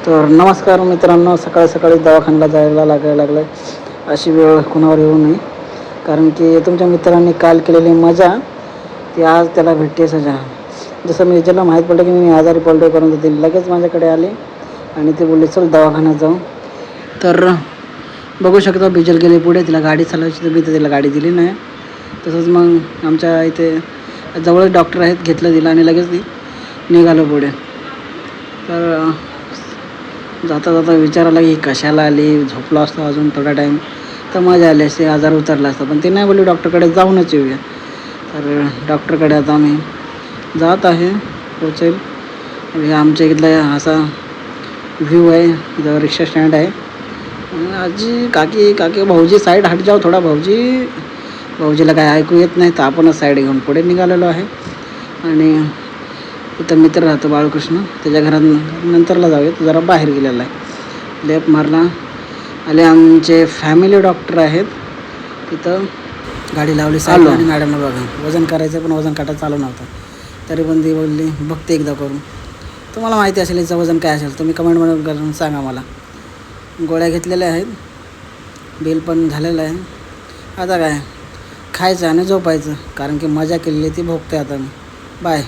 तर नमस्कार मित्रांनो, सकाळी सकाळी दवाखान्याला जायला लागलं आहे. अशी वेळ कुणावर येऊ नये, कारण की तुमच्या मित्रांनी काल केलेली मजा ती आज त्याला भेटते सजा. जसं मी ज्याला माहीत पडलं की मी आजारी पडलो करून ते लगेच माझ्याकडे आले आणि ते बोलले चल दवाखान्यात जाऊ. तर बघू शकता बिजल गेले पुढे, तिला गाडी चालवायची तर मी तर तिला गाडी दिली नाही. तसंच मग आमच्या इथे जवळच डॉक्टर आहेत, घेतलं दिलं आणि लगेच ती निघालो पुढे. तर जाता जाता विचारायला की कशाला आली, झोपलो असतो अजून थोडा टाईम तर मजा आली असते, आजार उतरला असता. पण ते नाही बोलली डॉक्टरकडे जाऊनच येऊया. तर डॉक्टरकडे आता आम्ही जात आहे, पोचेल. हे आमच्या इथला असा व्ह्यू आहे, इथं रिक्षा स्टँड आहे. आजी काकी काकी भाऊजी साईड हट जाऊ थोडा, भाऊजीला काय ऐकू येत नाही तर आपणच साईड घेऊन पुढे निघालेलो आहे. आणि इथं मित्र राहतो बाळकृष्ण, त्याच्या घरात नंतरला जाऊया, तो जरा बाहेर गेलेला आहे. लेप मारला आले. आमचे फॅमिली डॉक्टर आहेत तिथं. गाडी लावली साईडला आणि मॅडमला बघा वजन करायचं, पण वजन काटा चालू नव्हतं. तरी पण ती बोलली बघते एकदा करून. तुम्हाला माहिती असेल याचं वजन काय असेल, तुम्ही कमेंटमध्ये करून सांगा मला. गोळ्या घेतलेल्या आहेत, बिल पण झालेलं आहे. आता काय खायचं आणि झोपायचं, कारण की मजा केलेली ती भोगते आता मी. बाय.